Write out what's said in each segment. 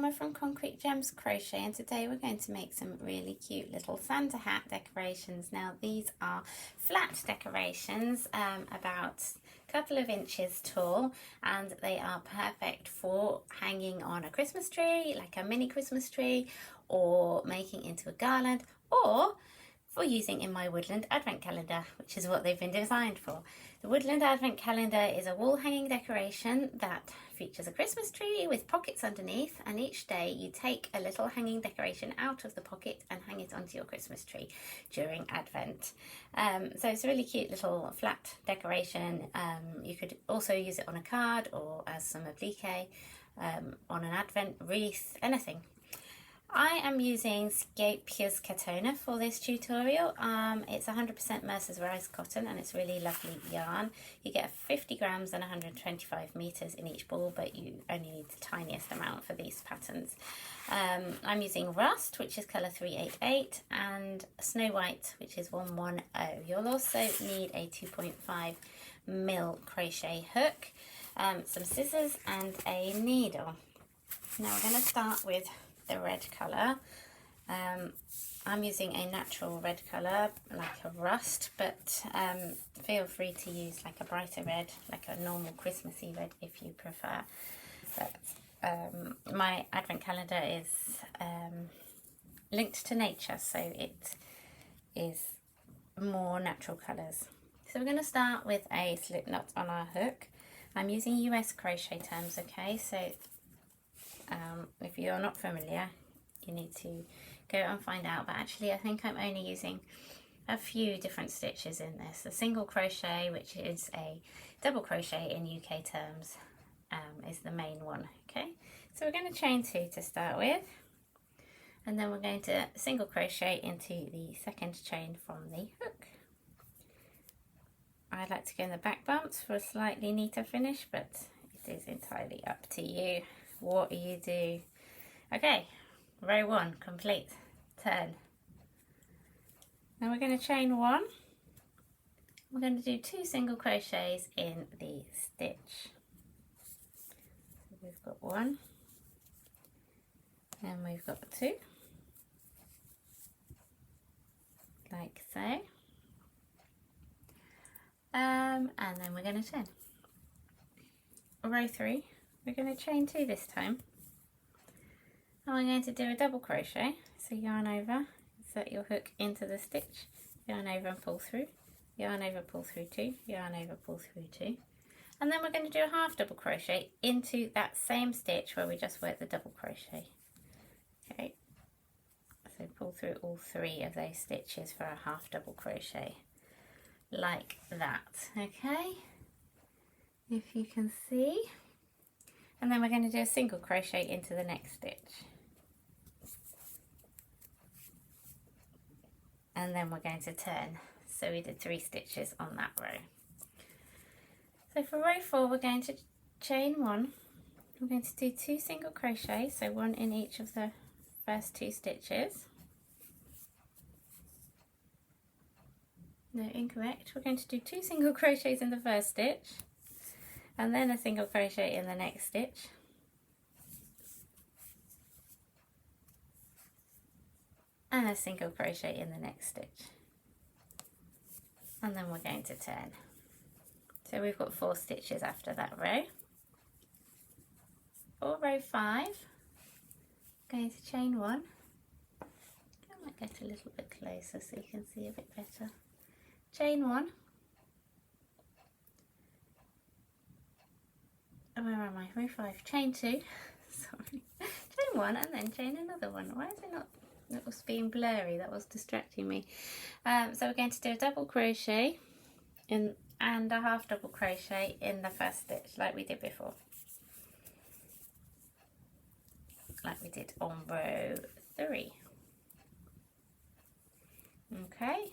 Emma from Concrete Gems Crochet, and today we're going to make some really cute little Santa hat decorations. Now these are flat decorations, about a couple of inches tall, and they are perfect for hanging on a Christmas tree, like a mini Christmas tree, or making into a garland, or for using in my Woodland Advent Calendar, which is what they've been designed for. The Woodland Advent Calendar is a wall hanging decoration that features a Christmas tree with pockets underneath, and each day you take a little hanging decoration out of the pocket and hang it onto your Christmas tree during Advent. So it's a really cute little flat decoration. You could also use it on a card or as some applique, on an Advent wreath, anything. I am using Scheepjes Catona for this tutorial. It's 100% Mercerized cotton and it's really lovely yarn. You get 50 grams and 125 meters in each ball, but you only need the tiniest amount for these patterns. I'm using Rust, which is colour 388, and Snow White, which is 110. You'll also need a 2.5mm crochet hook, some scissors and a needle. Now we're going to start with the red colour. I'm using a natural red colour like a rust, but feel free to use like a brighter red, like a normal Christmassy red if you prefer. But my advent calendar is linked to nature, so it is more natural colours. So we're going to start with a slip knot on our hook. I'm using US crochet terms, okay, so if you're not familiar, you need to go and find out, but actually I think I'm only using a few different stitches in this. A single crochet, which is a double crochet in UK terms, is the main one. Okay, so we're going to chain 2 to start with, and then we're going to single crochet into the second chain from the hook. I like to go in the back bumps for a slightly neater finish, but it is entirely up to you what you do. Okay, row 1 complete. Turn. Now we're going to chain 1. We're going to do 2 single crochets in the stitch. So we've got 1 and we've got 2, like so, and then we're going to turn. Row 3. We're going to chain 2 this time, and we're going to do a double crochet. So yarn over, insert your hook into the stitch, yarn over and pull through, yarn over, pull through 2, yarn over, pull through 2, and then we're going to do a half double crochet into that same stitch where we just worked the double crochet. Okay, so pull through all 3 of those stitches for a half double crochet, like that. Okay, if you can see. And then we're going to do a single crochet into the next stitch. And then we're going to turn. So we did 3 stitches on that row. So for row 4, we're going to chain 1. We're going to do 2 single crochets, so 1 in each of the first 2 stitches. No, incorrect. We're going to do 2 single crochets in the first stitch, and then a single crochet in the next stitch, and a single crochet in the next stitch, and then we're going to turn. So we've got 4 stitches after that row. For row 5, going to chain 1. I might get a little bit closer so you can see a bit better. Chain 1. Where am I? Row 5, chain 2, sorry, chain 1 and then chain another one. Why is it not, it was being blurry, that was distracting me. So we're going to do a double crochet in and a half double crochet in the first stitch, like we did before, like we did on row 3. Okay,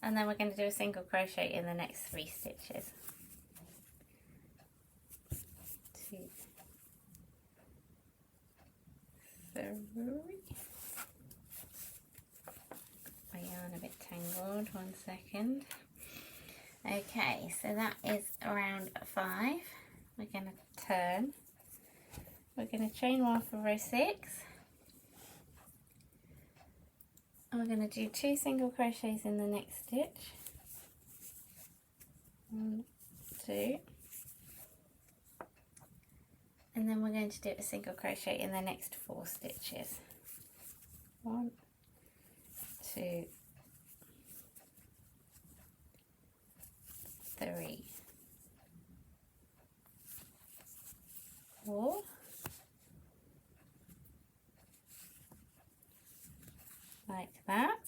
and then we're going to do a single crochet in the next 3 stitches. 2, 3. My yarn a bit tangled, 1 second. Okay, so that is around 5. We're going to turn we're going to chain 1 for row 6. And we're going to do 2 single crochets in the next stitch. 1, 2. And then we're going to do a single crochet in the next 4 stitches. 1, 2, 3, 4, like that.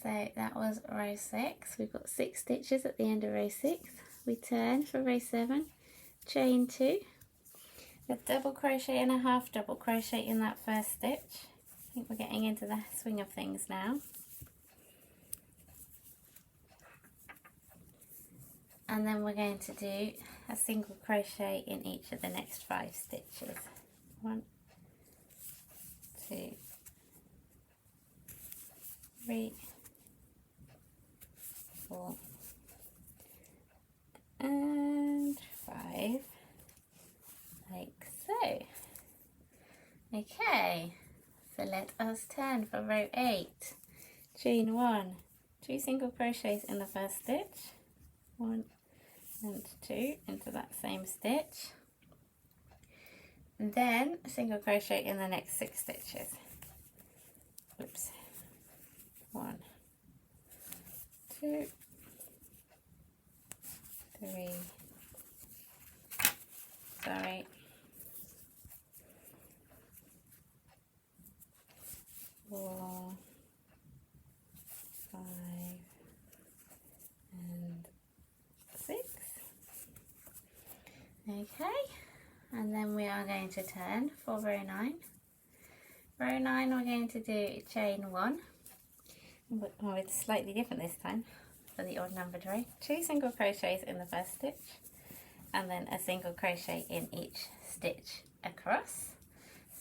So that was row 6. We've got 6 stitches at the end of row 6. We turn for row 7, chain 2, a double crochet and a half double crochet in that first stitch. I think we're getting into the swing of things now. And then we're going to do a single crochet in each of the next 5 stitches. 1, 2, 3, 4, and 5, like so. Okay, so let us turn for row 8. Chain 1, 2 single crochets in the first stitch, 1 and 2 into that same stitch, and then a single crochet in the next 6 stitches. Oops. 1, 2, 3, sorry, 4, 5, and 6. Okay, and then we are going to turn for row 9. Row 9 we're going to do chain 1. Oh, it's slightly different this time for the odd numbered row. 2 single crochets in the first stitch, and then a single crochet in each stitch across.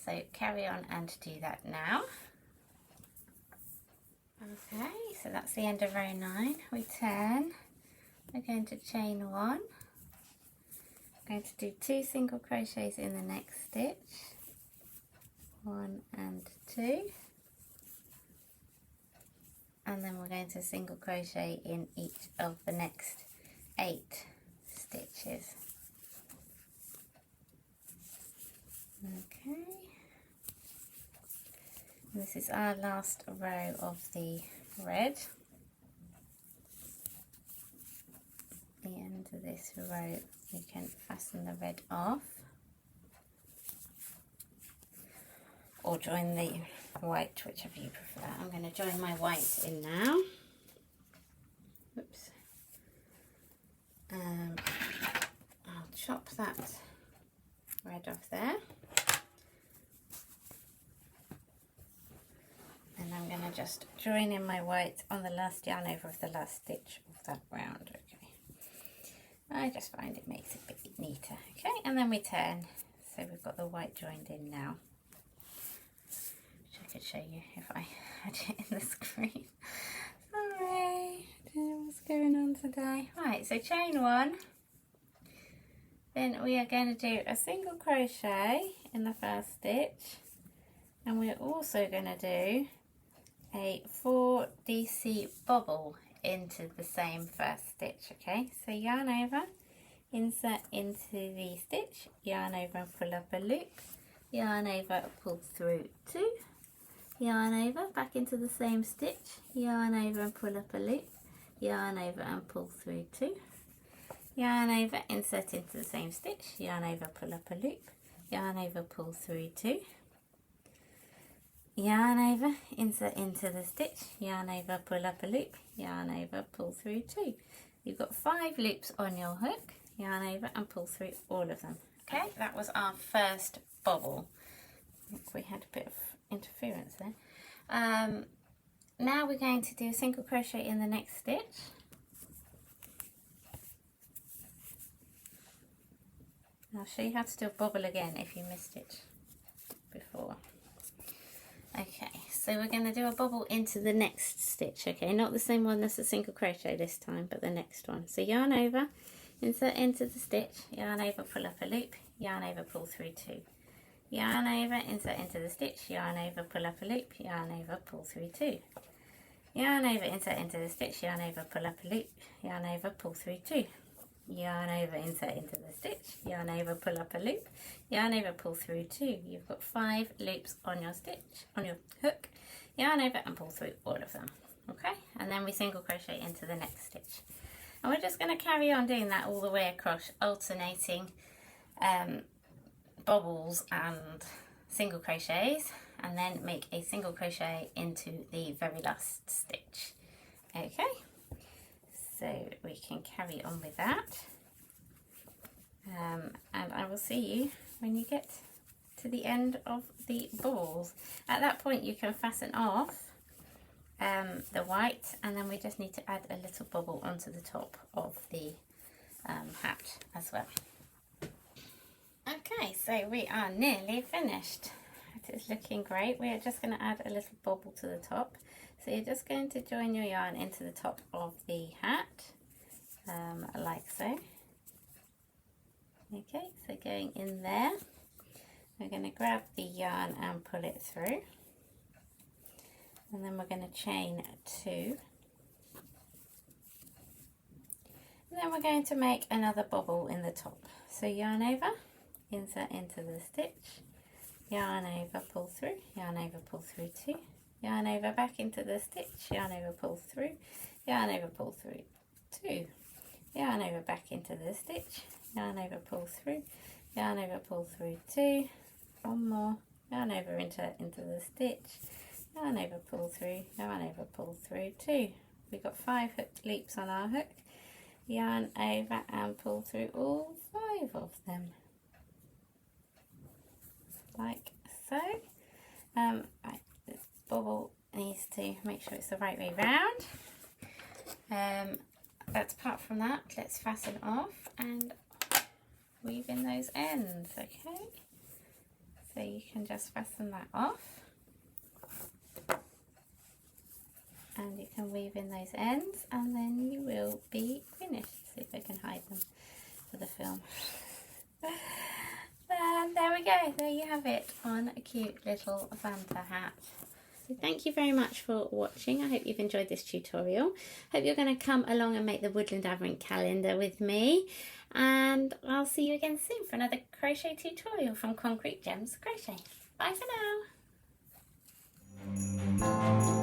So carry on and do that now. Okay, so that's the end of row 9. We turn, we're going to chain 1, going to do 2 single crochets in the next stitch, 1 and 2, and then we're going to single crochet in each of the next 8 stitches. Okay, and this is our last row of the red. At the end of this row we can fasten the red off or join the white, whichever you prefer. I'm going to join my white in now. Oops. I'll chop that red off there, and I'm going to just join in my white on the last yarn over of the last stitch of that round. Okay, I just find it makes it a bit neater. Okay, and then we turn, so we've got the white joined in now. I could show you if I had it in the screen. Sorry, I don't know what's going on today. Right, so chain 1. Then we are going to do a single crochet in the first stitch, and we're also going to do a 4 DC bobble into the same first stitch. Okay, so yarn over, insert into the stitch, yarn over and pull up a loop, yarn over, pull through 2, yarn over, back into the same stitch, yarn over and pull up a loop, yarn over and pull through 2, yarn over, insert into the same stitch, yarn over, pull up a loop, yarn over, pull through 2, yarn over, insert into the stitch, yarn over, pull up a loop, yarn over, pull through 2. You've got 5 loops on your hook, yarn over and pull through all of them. Okay, that was our first bobble. I think we had a bit of interference there. Now we're going to do a single crochet in the next stitch. I'll show you how to do a bobble again if you missed it before. Okay, so we're going to do a bobble into the next stitch, okay, not the same one as the single crochet this time, but the next one. So yarn over, insert into the stitch, yarn over, pull up a loop, yarn over, pull through 2, yarn over, insert into the stitch, yarn over, pull up a loop, yarn over, pull through 2, yarn over, insert into the stitch, yarn over, pull up a loop, yarn over, pull through 2, yarn over, insert into the stitch, yarn over, pull up a loop, yarn over, pull through 2. You've got 5 loops on your stitch, on your hook, yarn over and pull through all of them. Okay, and then we single crochet into the next stitch. And we're just going to carry on doing that all the way across, alternating bobbles and single crochets, and then make a single crochet into the very last stitch. Okay, so we can carry on with that, and I will see you when you get to the end of the bobbles. At that point you can fasten off the white, and then we just need to add a little bobble onto the top of the hat as well. Okay, so we are nearly finished. It is looking great. We are just going to add a little bobble to the top. So you're just going to join your yarn into the top of the hat, like so. Okay, so going in there, we're going to grab the yarn and pull it through. And then we're going to chain 2. And then we're going to make another bobble in the top. So yarn over, insert into the stitch, yarn over, pull through, yarn over, pull through 2, yarn over, back into the stitch, yarn over, pull through, yarn over, pull through 2, yarn over, back into the stitch, yarn over, pull through, yarn over, pull through 2, one more, yarn over, into the stitch, yarn over, pull through, yarn over, pull through 2. We've got 5 hooked loops on our hook, yarn over and pull through all 5 of them, like so. Right, this bobble needs to make sure it's the right way round. But apart from that, let's fasten off and weave in those ends. Okay, so you can just fasten that off, and you can weave in those ends, and then you will be finished. See if I can hide them for the film. And there we go, there you have it on a cute little Santa hat. So thank you very much for watching. I hope you've enjoyed this tutorial. Hope you're going to come along and make the Woodland Advent Calendar with me. And I'll see you again soon for another crochet tutorial from Concrete Gems Crochet. Bye for now.